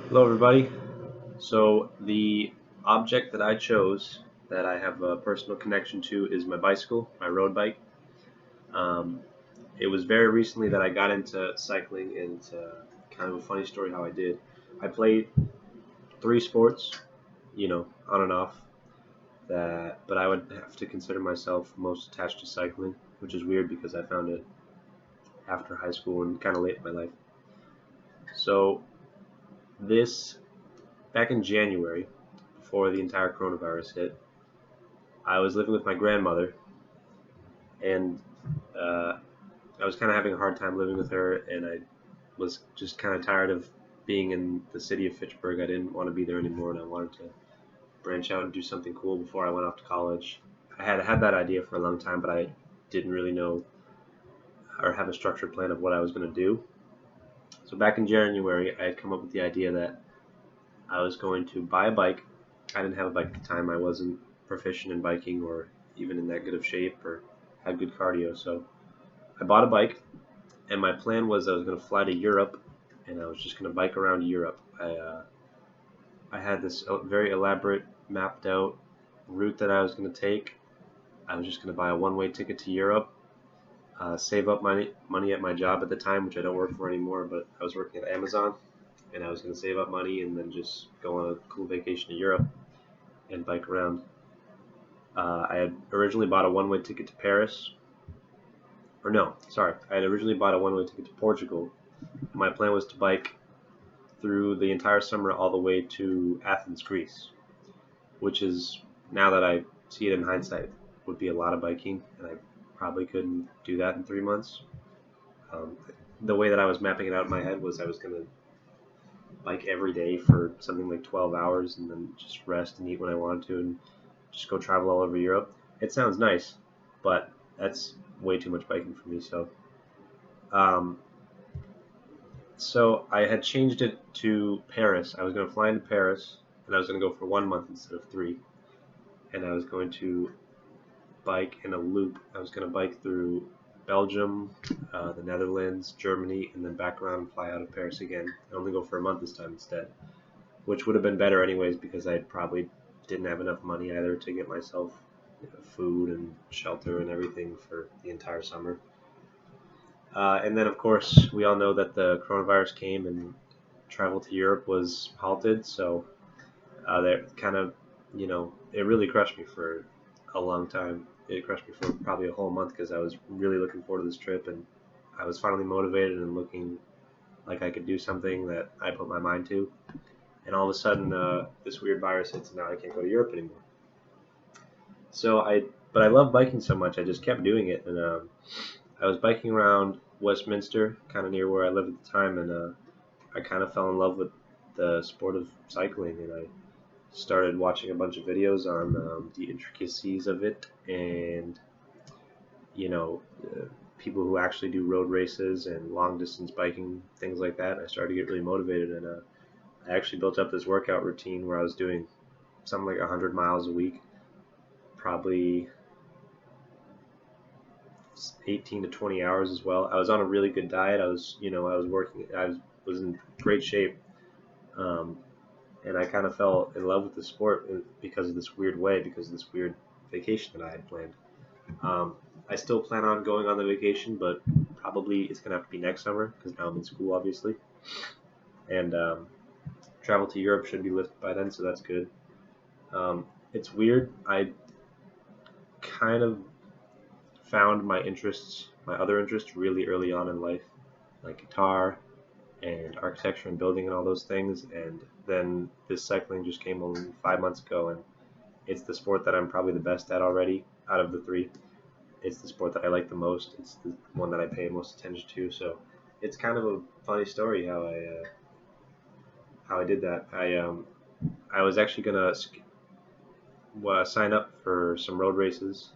Hello, everybody. So, the object that I chose that I have a personal connection to is my bicycle, my road bike. Um, it was very recently that I got into cycling, and it's kind of a funny story how I did. I played three sports, on and off, but I would have to consider myself most attached to cycling, which is weird because I found it after high school and kind of late in my life. So, this back in January, before the entire coronavirus hit, I was living with my grandmother, and uh, I was kind of having a hard time living with her, and I was just kind of tired of being in the city of Fitchburg. I didn't want to be there anymore, and I wanted to branch out and do something cool before I went off to college. I had had that idea for a long time, but I didn't really know or have a structured plan of what I was going to do. So back in January, I had come up with the idea that I was going to buy a bike. I didn't have a bike at the time. I wasn't proficient in biking or even in that good of shape or had good cardio. So I bought a bike, and my plan was I was going to fly to Europe, and I was just going to bike around Europe. I had this very elaborate, mapped out route that I was going to take. I was just going to buy a one-way ticket to Europe, save up money at my job at the time, which I don't work for anymore, but I was working at Amazon, and I was going to save up money and then just go on a cool vacation to Europe and bike around. I had originally bought a one-way ticket to Paris, or no, sorry, I had originally bought a one-way ticket to Portugal. My plan was to bike through the entire summer all the way to Athens, Greece, which is, now that I see it in hindsight, would be a lot of biking, and I probably couldn't do that in 3 months. Um, the way that I was mapping it out in my head was I was going to bike every day for something like 12 hours and then just rest and eat when I wanted to and just go travel all over Europe. It sounds nice, but that's way too much biking for me. Um, so I had changed it to Paris. I was going to fly into Paris, and I was going to go for 1 month instead of three. And I was going to bike in a loop. I was going to bike through Belgium, the Netherlands, Germany, and then back around and fly out of Paris again. I only go for a month this time instead, which would have been better anyways because I probably didn't have enough money either to get myself food and shelter and everything for the entire summer. And then, of course, we all know that the coronavirus came and travel to Europe was halted. So that kind of, it really crushed me for a long time. It crushed me for probably a whole month because I was really looking forward to this trip, and I was finally motivated and looking like I could do something that I put my mind to. And all of a sudden, this weird virus hits, and now I can't go to Europe anymore. But I love biking so much, I just kept doing it, and I was biking around Westminster, kind of near where I lived at the time, and I kind of fell in love with the sport of cycling, and I started watching a bunch of videos on the intricacies of it, and you know, people who actually do road races and long distance biking, things like that. I started to get really motivated, and I actually built up this workout routine where I was doing something like 100 miles a week, probably 18 to 20 hours as well. I was on a really good diet. I was working. Was in great shape, um, and I kind of fell in love with the sport because of this weird way, because of this weird vacation that I had planned. Um, I still plan on going on the vacation, but probably it's gonna have to be next summer because now I'm in school, obviously, and travel to Europe should be lifted by then, so that's good. It's weird. I kind of found my other interests, really early on in life, like guitar and architecture and building and all those things. And then this cycling just came only 5 months ago, and it's the sport that I'm probably the best at already out of the three. It's the sport that I like the most. It's the one that I pay most attention to. So it's kind of a funny story how I did that. I was actually gonna sign up for some road races,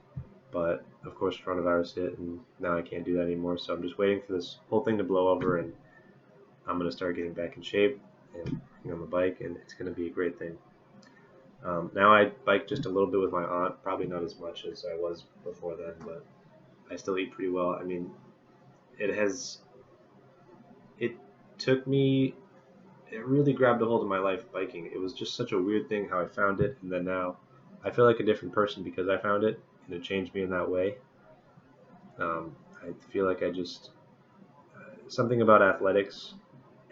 but of course coronavirus hit, and now I can't do that anymore. So I'm just waiting for this whole thing to blow over, and I'm gonna start getting back in shape and working on the bike, and it's gonna be a great thing. Now I bike just a little bit with my aunt, probably not as much as I was before then, but I still eat pretty well. I mean, it has it took me it really grabbed a hold of my life, biking. It was just such a weird thing how I found it, and then now I feel like a different person because I found it, and it changed me in that way. I feel like I just something about athletics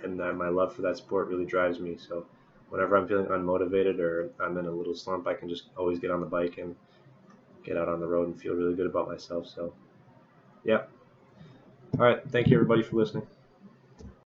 and my love for that sport really drives me. So whenever I'm feeling unmotivated or I'm in a little slump, I can just always get on the bike and get out on the road and feel really good about myself. So yeah. All right. Thank you everybody for listening.